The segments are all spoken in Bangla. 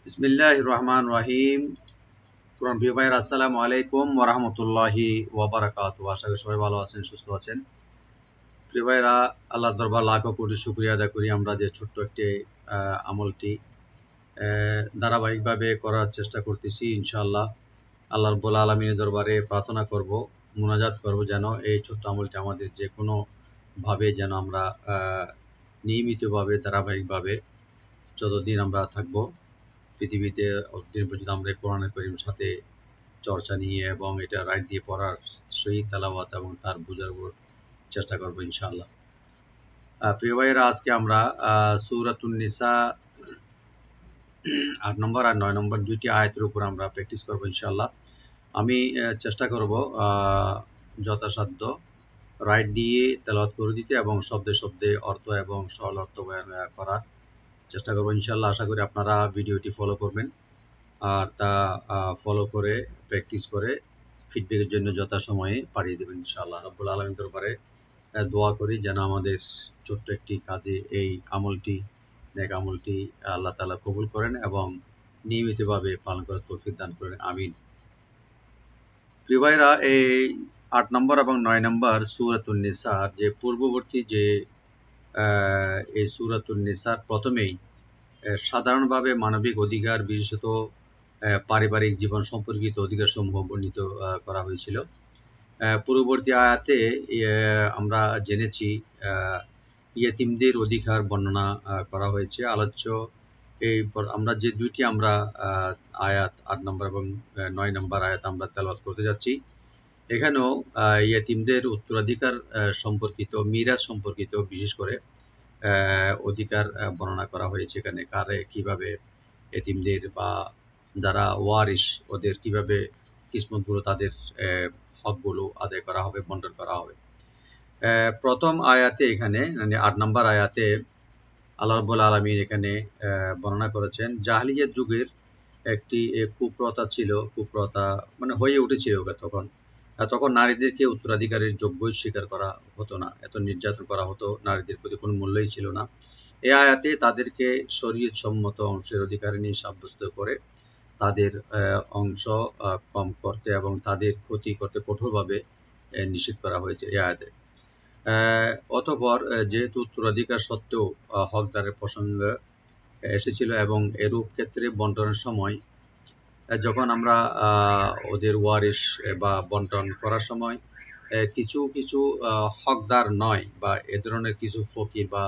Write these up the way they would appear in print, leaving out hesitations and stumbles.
বিসমিল্লাহির রহমানির রহিম। কোরআন প্রিয় ভাইয়ের আসসালামু আলাইকুম ওয়া রাহমাতুল্লাহি ওয়া বারাকাতুহু। আশা করি সবাই ভালো আছেন, সুস্থ আছেন। প্রিয় ভাইয়েরা, আল্লাহর দরবার লাখো কোটি শুকরিয়া আদায় করি আমরা যে ছোট্ট একটি আমলটি ধারাবাহিকভাবে করার চেষ্টা করতেছি। ইনশাআল্লাহ আল্লাহ রাব্বুল আলামিনের দরবারে প্রার্থনা করব, মুনাজাত করব যেন এই ছোট্ট আমলটি আমাদের যে কোনো ভাবে যেন আমরা নিয়মিতভাবে ধারাবাহিকভাবে যতদিন আমরা থাকবো পৃথিবীতে অতদিন পর্যন্ত আমরা কোরআনুল কারীমের সাথে চর্চা নিয়ে এবং এটা রাইট দিয়ে পড়ার সহিত তেলাওয়াত এবং তার বোঝার উপর চেষ্টা করবো ইনশাআল্লাহ। প্রিয় ভাইয়েরা, আজকে আমরা সূরাতুন নিসা 8 নম্বর আর 9 নম্বর দুইটি আয়াতের উপর আমরা প্র্যাকটিস করবো ইনশাআল্লাহ। আমি চেষ্টা করব যথাসাধ্য রাইট দিয়ে তেলাওয়াত করে দিতে এবং শব্দে শব্দে অর্থ এবং সরল অর্থ বয়ান করার চেষ্টা করবো ইনশাআল্লাহ। আশা করি আপনারা ভিডিওটি ফলো করবেন আর তা ফলো করে প্র্যাকটিস করে ফিডব্যাকের জন্য যথাসময়ে পাঠিয়ে দেবেন ইনশাআল্লাহ। রাব্বুল আলামিনের দরবারে দোয়া করি যেন আমাদের ছোট্ট একটি কাজে এই আমলটি নেক আমলটি আল্লাহ তাআলা কবুল করেন এবং নিয়মিতভাবে পালন করার তৌফিক দান করেন, আমিন। প্রিয় ভাইরা, এই 8 নম্বর এবং 9 নম্বর সূরাতুন নিসার যে পূর্ববর্তী যে এই সূরাতুন নিসার প্রথমেই সাধারণভাবে মানবিক অধিকার, বিশেষত পারিবারিক জীবন সম্পর্কিত অধিকারসমূহ বর্ণিত করা হয়েছিল। পূর্ববর্তী আয়াতে আমরা জেনেছি ইয়েতিমদের অধিকার বর্ণনা করা হয়েছে। আলোচ্য এই আমরা যে দুইটি আমরা আয়াত 8 নম্বর এবং 9 নম্বর আয়াত আমরা তেলাওয়াত করতে যাচ্ছি, এখানেও ইয়েতিমদের উত্তরাধিকার সম্পর্কিত, মিরাস সম্পর্কিত বিশেষ করে অধিকার বর্ণনা করা হয়েছে। এখানে কারে কিভাবে এতিমদের বা যারা ওয়ারিশ ওদের কিভাবে কিসমতগুলো তাদের হকগুলো আদায় করা হবে, বন্টন করা হবে। প্রথম আয়াতে এখানে 8 নম্বর আয়াতে আল্লাহ রাব্বুল আলামিন এখানে বর্ণনা করেছেন জাহেলিয়াত যুগের একটি কুপ্রথা ছিল, কুপ্রথা মানে হয়ে উঠেছিল তখন নারীদেরকে উত্তরাধিকারের যোগ্যই স্বীকার করা হতো না, এত নির্যাতন করা হতো, নারীদের প্রতি কোনো মূল্যই ছিল না। এই আয়াতে তাদেরকে শরীয়ত সম্মত অংশের অধিকারিণী সাব্যস্ত করে তাদের অংশ কম করতে এবং তাদের ক্ষতি করতে কঠোরভাবে নিষেধ করা হয়েছে এই আয়াতে। অতঃপর যেহেতু উত্তরাধিকার সত্ত্বেও হকদারের প্রসঙ্গ এসেছিল এবং এরূপ ক্ষেত্রে বন্টনের সময় যখন আমরা ওদের ওয়ারিশ বা বন্টন করার সময় কিছু কিছু হকদার নয় বা এ ধরনের কিছু ফকির বা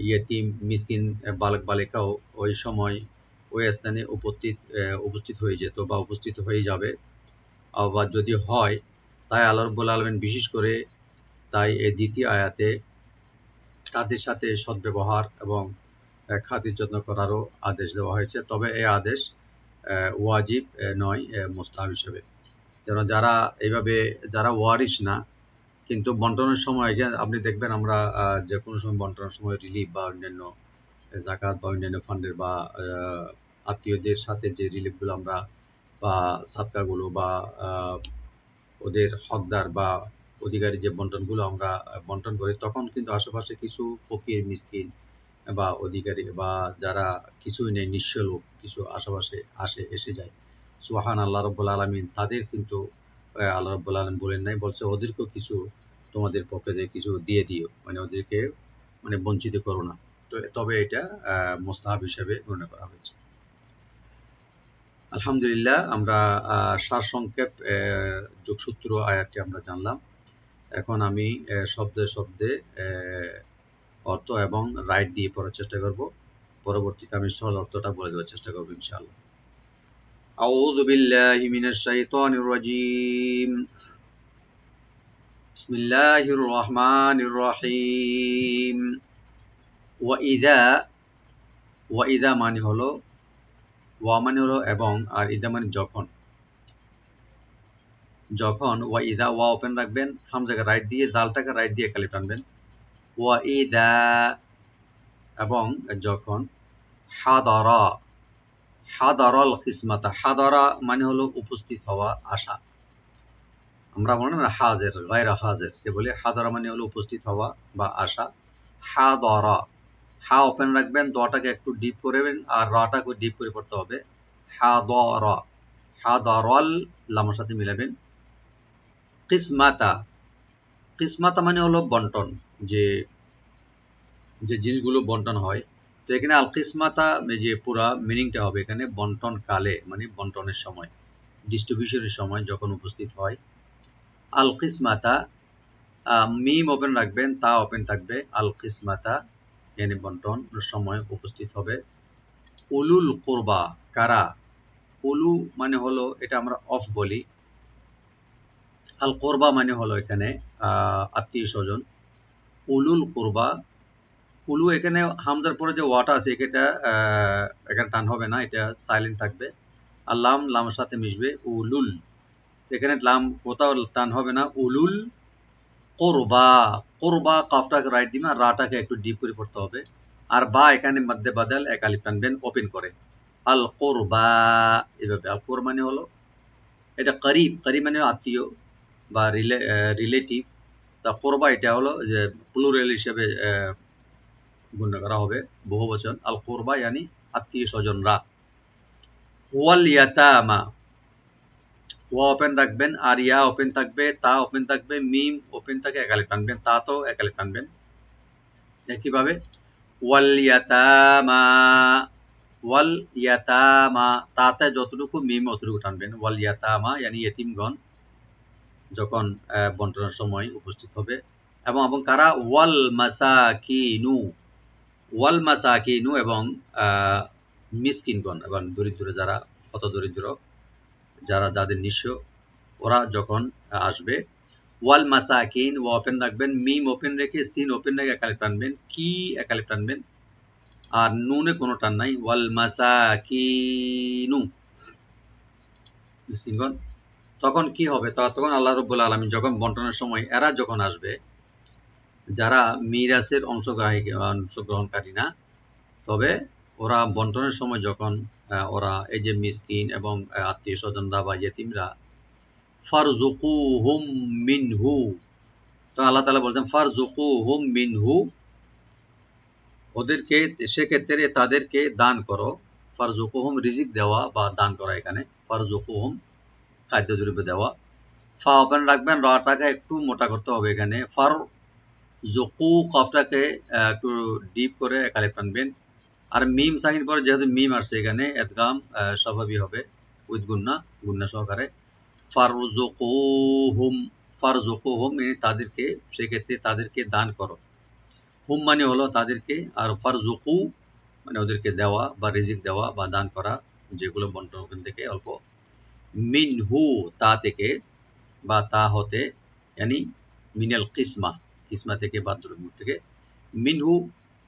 ইয়েতিম মিসকিন বালক বালিকাও ওই সময় ওই স্থানে উপস্থিত হয়ে যেত বা উপস্থিত হয়ে যাবে, বা যদি হয় তাই আল্লাহ রাব্বুল আলামিন বিশেষ করে তাই এই দ্বিতীয় আয়াতে তাদের সাথে সদ্ব্যবহার এবং খাতির যত্ন করারও আদেশ দেওয়া হয়েছে। তবে এই আদেশ ওয়াজিব নয়, মুস্তাহাব হিসেবে। যেন যারা এইভাবে যারা ওয়ারিশ না কিন্তু বন্টনের সময় আপনি দেখবেন আমরা যে কোনো সময় বন্টনের সময় রিলিফ বা অন্যান্য জাকাত বা অন্যান্য ফান্ডের বা আত্মীয়দের সাথে যে রিলিফগুলো আমরা বা সাদকাগুলো বা ওদের হকদার বা অধিকারী যে বন্টনগুলো আমরা বন্টন করি, তখন কিন্তু আশেপাশে কিছু ফকির মিসকিন বা অধিকারী বা যারা কিছুই নেই, নিঃস্ব লোক কিছু আশেপাশে এসে যায়। সুবহান আল্লাহ রাব্বুল আলামিন তাদের কিন্তু আল্লাহ রাব্বুল আলামিন বলেন নাই, বলছে ওদেরকেও কিছু তোমাদের পক্ষে থেকে কিছু দিয়ে দিও, মানে ওদেরকে মানে বঞ্চিত করো না। তো তবে এটা মুস্তাহাব হিসেবে গণ্য করা হয়েছে। আলহামদুলিল্লাহ, আমরা সারসংক্ষেপ যোগসূত্র আয়াতটি আমরা জানলাম। এখন আমি শব্দে শব্দে অর্থ এবং রাইট দিয়ে পড়ার চেষ্টা করব। পরবর্তীতে আমি সরল অর্থটা বলে দেওয়ার চেষ্টা করব ইনশাআল্লাহ। আউযু বিল্লাহি মিনাশ শাইতানির রাজীম। বিসমিল্লাহির রহমানির রহিম। ওয়া ইযা মানে হলো, ওয়া মানে হলো এবং, আর ইদা মানে যখন। ওয়া ইদা, ওয়া ওপেন রাখবেন, হামজাকে রাইট দিয়ে, দালটাকে রাইট দিয়ে কালিফ টানবেন। ওয়া ইদা এবং যখন, হাদারাল কিসমাতা, হাদারা মানে হলো উপস্থিত হওয়া, আসা। আমরা বলি না হাজির, গায়রা হাজির কে বলে, হাদারা মানে হলো উপস্থিত হওয়া বা আসা। হাদারা হা ওপেন রাখবেন, দটাকে একটু ডিপ করবেন আর রাটাকে ডিপ করে পড়তে হবে। হা দ র, হা দ রল, লামের সাথে মিলাবেন। কিসমাতা, কিসমাতা মানে হলো বন্টন, যে যে জিনিসগুলো বন্টন হয়। তো এখানে আল কিসমাতা যে পুরা মিনিংটা হবে এখানে বন্টন কালে, মানে বন্টনের সময়, ডিস্ট্রিবিউশনের সময় যখন উপস্থিত হয়। আল কিসমাতা, মিম ওপেন রাখবেন, তা ওপেন থাকবে। আল কিসমাতা yani বন্টনের সময় উপস্থিত হবে। উলুল কুরবা, কারা? উলু মানে হলো, এটা আমরা অফ বলি। আল কোরবা মানে হলো এখানে আত্মীয় স্বজন। উলুল কুরবা, উলু এখানে হামজার পরে যে ওয়াটা আছে এটা এখানে টান হবে না, এটা সাইলেন্ট থাকবে। আর লাম লামের সাথে মিশবে, উলুল। এখানে লাম কোথাও টান হবে না। উলুল কোরবা, কোরবা কাফটাকে রাইট দিবেন আর রাটাকে একটু ডিপ করে পড়তে হবে। আর বা এখানে মধ্যে বাদাল এক আলিফ টানবেন ওপেন করে। আল কোরবা, এভাবে। আল কোর মানে হলো এটা করিব, করিব মানে আত্মীয় বা রিলেটিভ। তা কোরবা এটা হলো যে প্লুরাল হিসেবে গণ্য করা হবে, বহু বচন। আল কোরবা ইয়ানি আত্মীয় স্বজনরা। ওয়াল ইয়াতামা, ওয়া ওপেন রাখবেন আর ইয়া ওপেন থাকবে, তা ওপেন থাকবে, মিম ওপেন থাকে, এক আলিফ টানবেন, তা তো এক আলিফ টানবেন একইভাবে। ওয়াল ইয়াতামা, ওয়াল ইয়াতামা, তাতে যতটুকু মিম অতটুকু টানবেন। ওয়াল ইয়াতামা ইয়ানি ইয়েতিমগণ যখন বন্টনের সময় উপস্থিত হবে। এবং এবং কারা? ওয়াল মাসাকিনু, ওয়াল মাসাকিনু এবং মিসকিনগণ এবং দরিদ্র যারা, হত দরিদ্র যারা, যাদের নিঃস্ব, ওরা যখন আসবে। ওয়াল মাসাকিন, ওয়া ওপেন রাখবেন, মিম ওপেন রেখে, সিন ওপেন রেখে এক আলিফ টানবেন, কি এক আলিফ টানবেন, আর নুনে কোনো টান নাই। ওয়াল মাসাকিনু, মিসকিনগণ। তখন কি হবে? তখন আল্লাহ রাব্বুল আলামিন যখন বন্টনের সময় এরা যখন আসবে, যারা মিরাসের অংশগ্রহণকারী না, তবে ওরা বন্টনের সময় যখন ওরা এই যে মিসকিন এবং আত্মীয় স্বজনরা বা ইয়েতিমরা, ফারজুকুহুম মিনহু, তো আল্লাহ তাআলা বলছেন ফারজুকুহুম মিনহু, ওদেরকে, সেক্ষেত্রে তাদেরকে দান করো। ফারজুকুহুম রিজিক দেওয়া বা দান করা, এখানে ফারজুকুহুম খাদ্যদ্রব্য দেওয়া। ফা ওপেন রাখবেন, রাটাকে একটু মোটা করতে হবে এখানে। ফার জুকু, কফটাকে একটু ডিপ করে এক আলিফ টানবেন। আর মিম সাকিন পরে যেহেতু মিম আসছে এখানে এদগাম স্বভাবই হবে উইথ গুন্না, গুন্না সহকারে। ফারজুকুহুম, ফারজুকুহুম মানে তাদেরকে, সেক্ষেত্রে তাদেরকে দান করো। হুম মানে হলো তাদেরকে, আর ফারজুকু মানে ওদেরকে দেওয়া বা রিজিক দেওয়া বা দান করা, যেগুলো বন্টন ওখান থেকে অল্প। মিনহু, তা থেকে বা তা হতে, ইয়ানি মিনাল কিসমা, কিসমা থেকে বা দ্রব্য থেকে। মিনহু,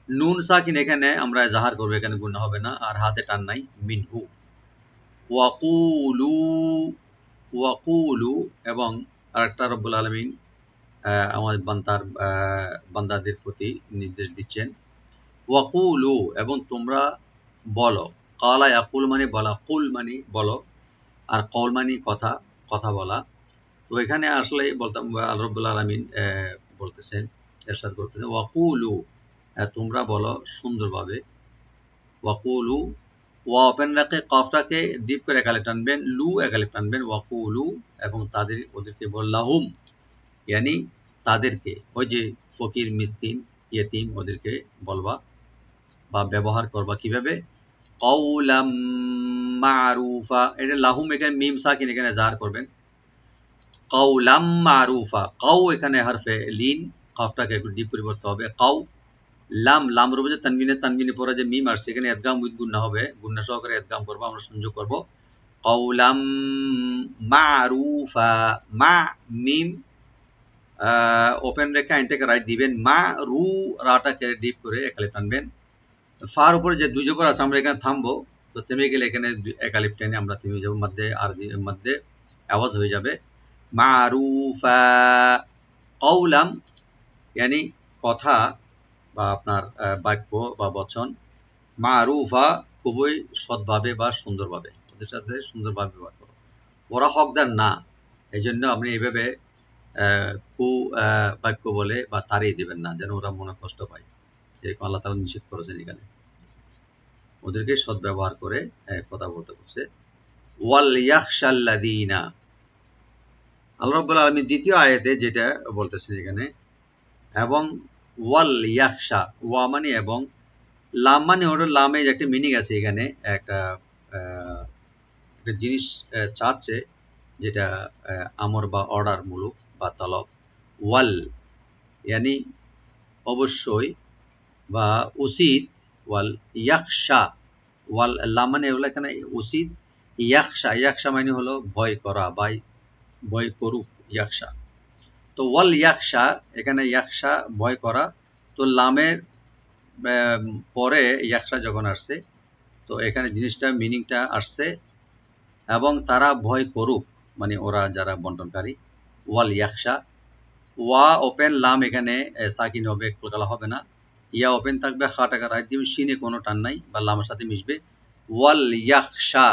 নুন সাকিন এখানে আমরা জাহার করবো, এখানে গুণা হবে না, আর হাতে টান নাই। মিনহু। ওয়াকুলু, ওয়াকুলু এবং আরেকটা রব্বুল আলামিন আমাদের বান্দাদের প্রতি নির্দেশ দিচ্ছেন। ওয়াকুলু, এবং তোমরা বলো। কালা ইয়াকুল মানে বলা, কুল মানে বলো, আর কওল মানে কথা, কথা বলা। তো এখানে আসলে বলতাম আল্লাহ রাব্বুল আলামিন বলতেছেন, ইরশাদ করতেছেন, ওয়াকুলু, তোমরা বলো সুন্দরভাবে। ওয়াকুলু, ওয়া ওপেন রাখে, কফটাকে ডিপ করে এক আলিফ টানবেন, লু এক আলিফ টানবেন। ওয়াকুলু, এবং তাদের, ওদেরকে বললাহুম ইয়ানি তাদেরকে, ওই যে ফকির মিসকিন ইয়েতিম, ওদেরকে বলবা বা ব্যবহার করবা কিভাবে? কওলাম মারুফা, এটা লাহুম এখানে মিম সাকিন এখানে জাহার করবেন। কওলাম মারুফা, কাউ এখানে হরফে লিন, কফটাকে একটু ডিপ করে পড়তে হবে। কাউ, লাম, লাম রূপে যে তানবিনে, তানবিনে পরে যে মিম আসছে এখানে এদগাম উইথ গুন্না হবে, গুন্না সহকারে এদগাম করবো, আমরা সংযোগ করবো। কওলাম মারুফা, মা, মিম ওপেন রেখে আইনটাকে রাইট দিবেন। মা রু, রাটাকে ডিপ করে এক আলিফ টানবেন। ফার উপরে যে দুই জবর আছে আমরা এখানে থামবো, তো থেমে গেলে এখানে এক আলিফ টেনে আমরা থেমে যাবো, মধ্যে আরজি মধ্যে আওয়াজ হয়ে যাবে। মারুফা, কওলাম ইয়ানি কথা বা আপনার বাক্য বা বচন। মারুফা খুবই সৎভাবে বা সুন্দরভাবে, ওদের সাথে সুন্দরভাবে ব্যবহার করো। ওরা হকদার না, এই জন্য আপনি এইভাবে কু বাক্য বলে বা তাড়িয়ে দেবেন না, যেন ওরা মনে কষ্ট পায়। এরকম আল্লাহ তাআলা নিষেধ করেছেন এখানে, ওদেরকে সদ্ব্যবহার করে কথা বলতে বলছে। ওয়াল ইয়াখশাল্লাযীনা, আল্লাহ রাব্বুল আলামিন দ্বিতীয় আয়াতে যেটা বলতেছেন এখানে, এবং ওয়াল ইয়াখশা, ওয়া মানে এবং, লাম মানে হলো, লামে একটা মিনিং আছে এখানে, একটা জিনিস চাচ্ছে, যেটা আমর বা অর্ডার মূলক বা তলব। ওয়াল ইয়ানি অবশ্যই বা উচিত, ওয়াল ইয়াখশা, ওয়াল লাম মানে হলো এখানে উচিত, ইয়াখশা, ইয়াখশা মানে হলো ভয় করা বা ভয় করুক, ইয়াখশা। তো ওয়াল ইয়াখশা, এখানে ইয়াখশা ভয় করা, তো লামের পরে ইয়াখশা যখন আসছে, তো এখানে জিনিসটা মিনিংটা আসছে, এবং তারা ভয় করুক, মানে ওরা যারা বন্টনকারী। ওয়াল ইয়াখশা, ওয়া ওপেন, লাম এখানে সাকিন হবে, কলকালা হবে না, ইয়া ওপেন থাকবে, খা টাকা রাইট দিবে, শিনে কোনো টান নাই বা লামের সাথে মিশবে। ওয়াল ইয়াখশা,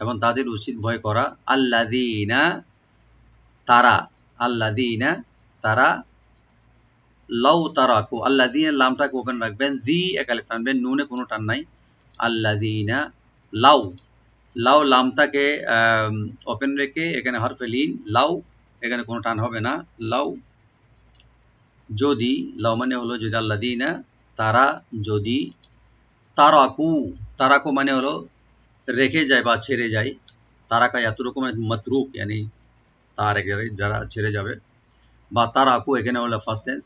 এবং তাদের উচিত ভয় করা, আল্লাযীনা তারা, আল্লাযীনা তারা, লাউ তারাকু, আল্লাযীনা লামটাকে ওপেন রাখবেন, জি একালে টানবেন, নুনে কোনো টান নাই, আল্লাযীনা, লাউ, লাউ লামটাকে ওপেন রেখে এখানে হরফে লিন, লাউ এখানে কোনো টান হবে না, লাউ যদি, লাউ মানে হলো যদি, আল্লাযীনা তারা যদি, তারাকু, তারাকু মানে হলো রেখে যায় বা ছেড়ে যায়, তারাকা এত রকমের মাতরুক यानी তার যারা ছেড়ে যাবে, বা তারাকু এখানে হলো ফার্স্ট টেন্স,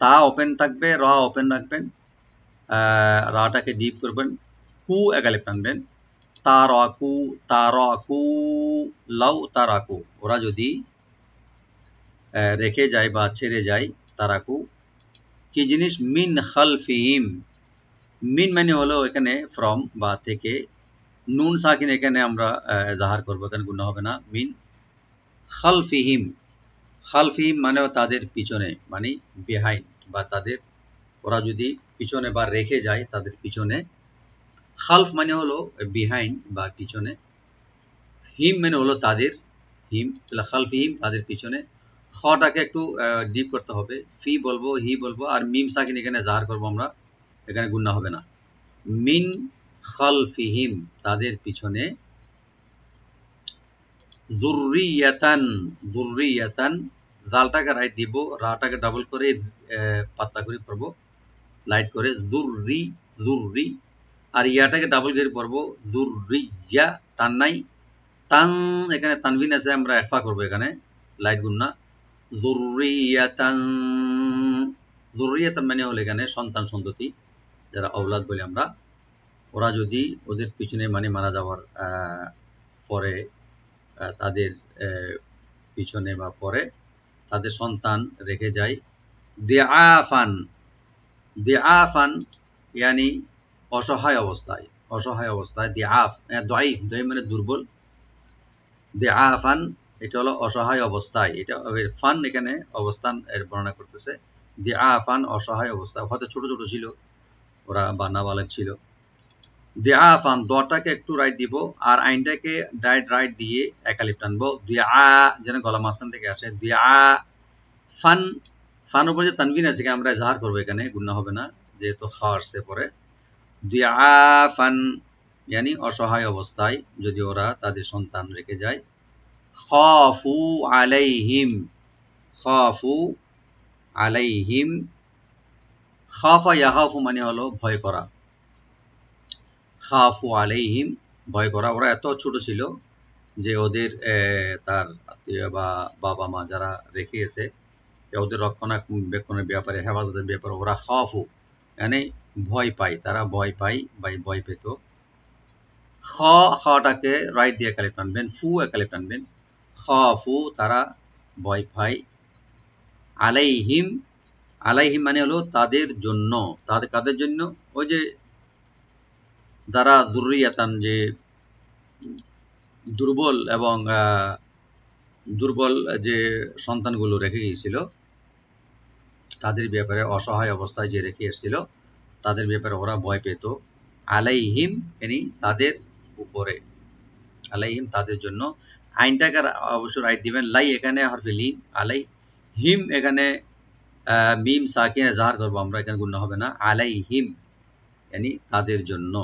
তা ওপেন থাকবে, র ওপেন রাখবেন, রাটাকে ডিপ করবেন, কু একালিফ টানবেন, তারাকু, তারাকু, লাউ তারাকু, ওরা যদি রেখে যায় বা ছেড়ে যায়, তারাকু কি জিনিস, মিন খালফিহিম, মিন মানে হলো এখানে ফ্রম বা থেকে, নুন সাকিন এখানে আমরা জাহার করবো, এখানে গুণ হবে না, মিন খালফিহিম, খালফিহিম মানে তাদের পিছনে, মানে বিহাইন্ড বা তাদের, ওরা যদি পিছনে বা রেখে যায় তাদের পিছনে, খালফ মানে হলো বিহাইন্ড বা পিছনে, হিম মানে হলো তাদের, হিম, তাহলে খালফিহিম তাদের পিছনে, খটাকে একটু ডিপ করতে হবে, ফি বলবো, হি বলবো, আর মিম সাকিন এখানে জাহার করবো আমরা, এখানে গুণ হবে না, মিন খালফিহিম তাদের পিছনে, যুররিয়াতান, যুররিয়াতান, জালটাকে রাইট দিব, রাটাকে ডাবল করে পাতলা করে পড়বো, লাইট করে, যুররি, যুররি, আর ইয়াটাকে ডাবল করে পড়বো, যুররিয়া, টান নাই, তান এখানে তানভিন আছে, আমরা একফা করবো এখানে, লাইট গুন্না, যুররিয়াতান, যুররিয়াতান মানে হলো এখানে সন্তান সন্ততি, যারা ঔলাদ বলি আমরা, ওরা যদি ওদের পিছনে মানে মারা যাওয়ার পরে, তাদের পিছনে বা পরে তাদের সন্তান রেখে যায়, দিআফান, দিআফান ইয়ানি অসহায় অবস্থায়, অসহায় অবস্থায়, দিআফ দাঈফ, দাঈফ মানে দুর্বল, দিআফান এটা হলো অসহায় অবস্থায়, এটা ফান এখানে অবস্থান এর বর্ণনা করতেছে, দিআফান অসহায় অবস্থায়, হয়তো ছোট ছোট ছিল ওরা বা নাবালেগ ছিল, দিআফান দটাকে একটু রাইট দিব, আর আইনটাকে রাইট দিয়ে একালিফ টানবো, দিআ যেন গলা মাঝখান থেকে আসে, দিআ ফান, ফান উপরে যে তানভিন আছে আমরা জাহার করবো, এখানে গুণা হবে না যেহেতু খা আসছে পরে, দিআফান ইয়ানি অসহায় অবস্থায় যদি ওরা তাদের সন্তান রেখে যায়, খাফু আলাইহিম, খাফু আলাইহিম, খাফা ইয়াখাফু মানে হলো ভয় করা, খাফু আলাইহিম ভয় করা, ওরা এত ছোট ছিল যে ওদের তার আত্মীয় বা বাবা মা যারা রেখে এসে, ওদের রক্ষণাবেক্ষণের ব্যাপারে, হেফাজতের ব্যাপারে ওরা খাফু মানে ভয় পায়, তারা ভয় পায় বা ভয় পেত, খাটাকে রাইট দিয়ে একালিফ টানবেন, ফু একালিফ টানবেন, খাফু তারা ভয় পায়, আলাইহিম, আলাইহিম মানে হলো তাদের জন্য, তাদের কাদের জন্য, ওই যে যারা যুররিয়াতান, যে দুর্বল এবং দুর্বল যে সন্তানগুলো রেখে গিয়েছিল, তাদের ব্যাপারে অসহায় অবস্থায় যে রেখে এসেছিল তাদের ব্যাপারে ওরা ভয় পেত, আলাইহিম yani তাদের উপরে, আলাইহিম তাদের জন্য, আইনটাকে অবশ্য রাইট দিবেন, লাই এখানে হরফে লিন, আলাই হিম এখানে মিম সাকিনে জাহার করবো আমরা, এখানে গুণ হবে না, আলাইহিম yani তাদের জন্য।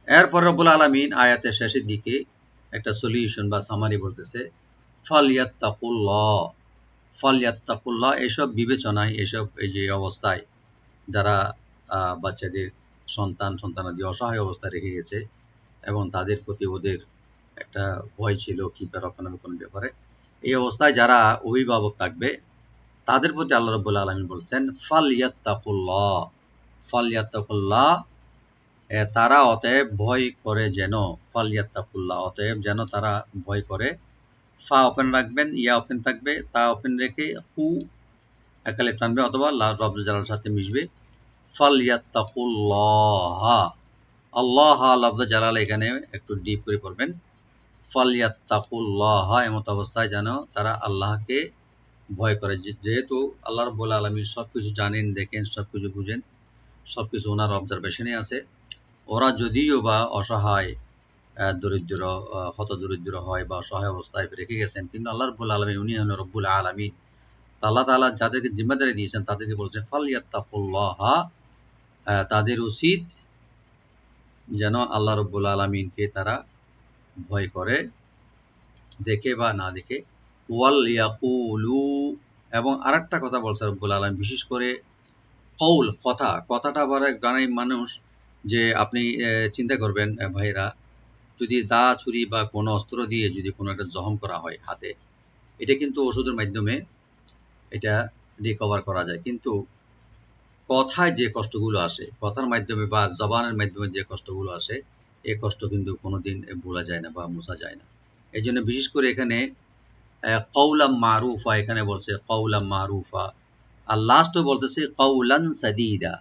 এরপর রব্বুল আলামিন আয়াতের শেষের দিকে একটা সলিউশন বা সামারি বলতেছে, ফালিয়াত্তাকুল্লাহ, ফালিয়াত্তাকুল্লাহ, এসব বিবেচনায়, এসব এই যে অবস্থায় যারা বাচ্চাদের সন্তানাদি অসহায় অবস্থায় রেখে গেছে এবং তাদের প্রতি ওদের একটা ভয় ছিল কি রক্ষণাবেক্ষণ ব্যাপারে, এই অবস্থায় যারা অভিভাবক থাকবে তাদের প্রতি আল্লাহ রাব্বুল আলামিন বলছেন ফালিয়াত্তাকুল্লাহ, ফালিয়াত্তাকুল্লাহ, তারা অতএব ভয় করে যেন, ফালিয়াত্তাকুল্লাহ, অতএব যেন তারা ভয় করে, ফা ওপেন রাখবেন, ইয়া ওপেন থাকবে, তা ওপেন রেখে হু একালে টানবে অথবা লফজে জালালের সাথে মিশবে, ফালিয়াত্তাকুল্লাহ, আল্লাহ লফজে জালাল এখানে একটু ডিপ করে পড়বেন, ফালিয়াত্তাকুল্লাহ, এমত অবস্থায় যেন তারা আল্লাহকে ভয় করে, যেহেতু আল্লাহ রাব্বুল আলামিন সবকিছু জানেন, দেখেন, সবকিছু বুঝেন, সবকিছু ওনার অবজারভেশনে আছে। ওরা যদিও বা অসহায়, দরিদ্র, হতদরিদ্র হয় বা অসহায় অবস্থায় রেখে গেছেন, কিন্তু আল্লাহ রাব্বুল আলামিন উনি হলেন রব্বুল আলামিন। আল্লাহ তাআলা যাদেরকে জিম্মাদারি দিয়েছেন তাদেরকে বলছেন ফালিয়াত্তাকুল্লাহ, তাদের উচিত যেন আল্লাহ রাব্বুল আলামিনকে তারা ভয় করে, দেখে বা না দেখে। ওয়াল ইয়াকুলু, এবং আরেকটা কথা বলছে রব্বুল আলামিন, বিশেষ করে কৌল, কথাটা আবার গানাই মানুষ, যে আপনি চিন্তা করবেন ভাইরা, যদি দা ছুরি বা কোনো অস্ত্র দিয়ে যদি কোনো একটা জখম করা হয় হাতে, এটা কিন্তু ওষুধের মাধ্যমে এটা রিকভার করা যায়, কিন্তু কথায় যে কষ্টগুলো আসে, কথার মাধ্যমে বা জবানের মাধ্যমে যে কষ্টগুলো আসে, এই কষ্ট কিন্তু কোনোদিন ভোলা যায় না বা মোছা যায় না। এই জন্য বিশেষ করে এখানে কৌলাম মারুফা, এখানে বলছে কৌলাম মারুফা, আর লাস্টও বলতেছে কৌলান সাদিদা,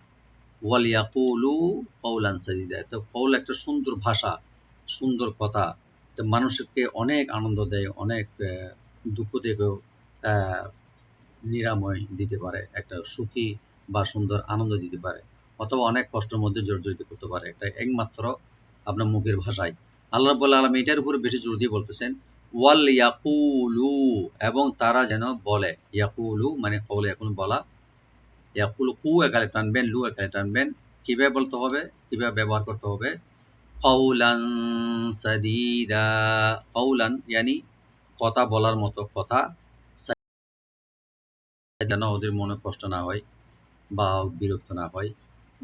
ওয়ালিয়াকুলু কৌলান সাদিদা। তো কৌল একটা সুন্দর ভাষা, সুন্দর কথা, তো মানুষকে অনেক আনন্দ দেয়, অনেক দুঃখ থেকেও নিরাময় দিতে পারে, একটা সুখী বা সুন্দর আনন্দ দিতে পারে, অথবা অনেক কষ্টের মধ্যে জর্জরিত করতে পারে, এটা একমাত্র আপনার মুখের ভাষায়। আল্লাহ রাব্বুল আলামিন এটার উপরে বেশি জোর দিয়ে বলতেছেন ওয়াল ইয়াকুলু, এবং তারা যেন বলে, ইয়াকুলু মানে কওলে এখন বলা, ইয়াকুলু কু একালে টানবেন, লু একালে টানবেন, কিভাবে বলতে হবে, কিভাবে ব্যবহার করতে হবে, কওলান সাদীদা, কওলান ইয়ানি কথা বলার মতো কথা, যেন ওদের মনে কষ্ট না হয় বা বিরক্ত না হয়,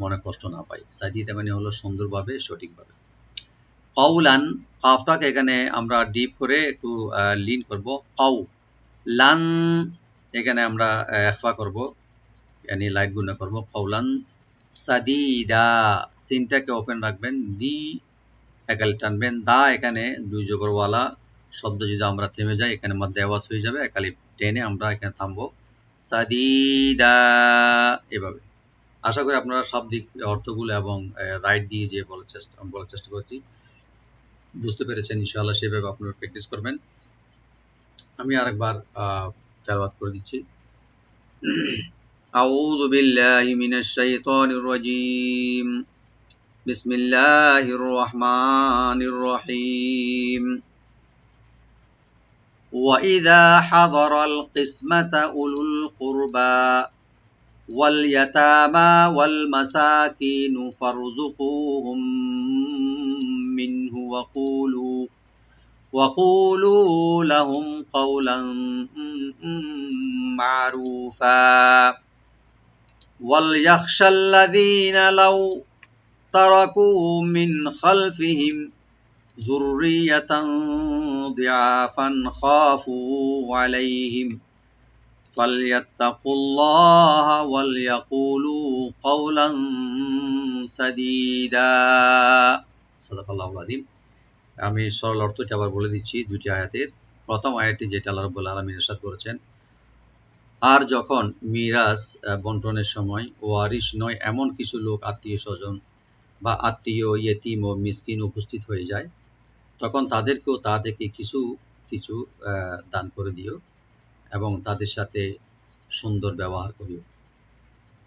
মনে কষ্ট না পায়। সাদীদা মানে হলো সুন্দরভাবে, সঠিকভাবে। কওলান, কাফটাকে এখানে আমরা ডিপ করে একটু লিন করব, কাউ লান, এখানে আমরা ইখফা করব, यानी লাইট গুণা করব, কওলান সাদীদা, সিনটাকে ওপেন রাখবেন, দি একালে টানবেন, দা এখানে দুই জবরওয়ালা শব্দ যদি আমরা থেমে যাই এখানে মধ্যে আওয়াজ হয়ে যাবে, একালে টেনে আমরা এখানে থামবো, সাদীদা, এভাবে। আশা করি আপনারা শাব্দিক অর্থগুলো এবং রাইট দিয়ে যে বলার চেষ্টা করছি বুঝতে পেরেছেন ইনশাআল্লাহ, সেভাবে আপনারা প্র্যাকটিস করবেন। আমি আরেকবার তেলাওয়াত করে দিচ্ছি। আউযু বিল্লাহি মিনাশ শাইতানির রাজীম, বিসমিল্লাহির রহমানির রহিম। وإذا حضر القسمة أولو القربى واليتامى والمساكين فارزقوهم منه وقولوا لهم قولا معروفا وليخشى الذين لو تركوا من خلفهم ذرية ضعافا خافوا عليهم فليتقوا الله وليقولوا قولا سديدا। সাদাকাল্লাহুল আযীম। আমি সরল অর্থটা আবার বলে দিচ্ছি দুটি আয়াতের। প্রথম আয়াতটি যেটা আল্লাহ রাব্বুল আলামিন ইরশাদ করেছেন, আর যখন মিরাস বন্টনের সময় ওয়ারিশ নয় এমন কিছু লোক, আত্মীয় স্বজন বা আত্মীয়, ইয়েতিম ও মিসকিন উপস্থিত হয়ে যায়, তখন তাদেরকেও তা থেকে কিছু কিছু দান করে দিও এবং তাদের সাথে সুন্দর ব্যবহার করিও।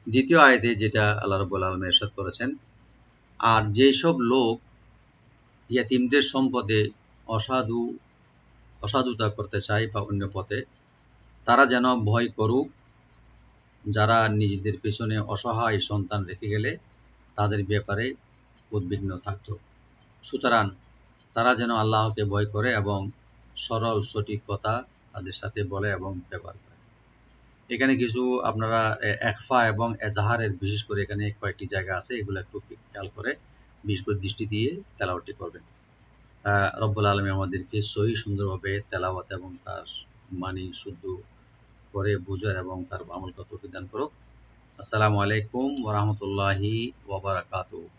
দ্বিতীয় আয়াতে যেটা আল্লাহ রাব্বুল আলামিন ইরশাদ করেছেন, আর যেসব লোক ইয়াতিমদের সম্পদে অসাধুতা করতে চায় বা অন্য পথে, তারা যেন ভয় করুক যারা নিজেদের পেছনে অসহায় সন্তান রেখে গেলে তাদের ব্যাপারে উদ্বিগ্ন থাকত। সুতরাং তারা যেন আল্লাহকে ভয় করে এবং সরল সঠিক কথা তাদের সাথে বলে এবং ব্যবহার করে। এখানে কিছু আপনারা একফা এবং এজাহারের বিশেষ করে এখানে কয়েকটি জায়গা আছে, এগুলো একটু খেয়াল করে বিশেষ করে দৃষ্টি দিয়ে তেলাওয়াতটি করবেন। রব্বুল আলামিন আমাদেরকে সহি সুন্দরভাবে তেলাওয়াত এবং তার মানি শুদ্ধ করে বোঝার এবং তার আমল করার তৌফিক দান করুক। আসসালামু আলাইকুম ওয়া রাহমাতুল্লাহি ওয়া বারাকাতুহু।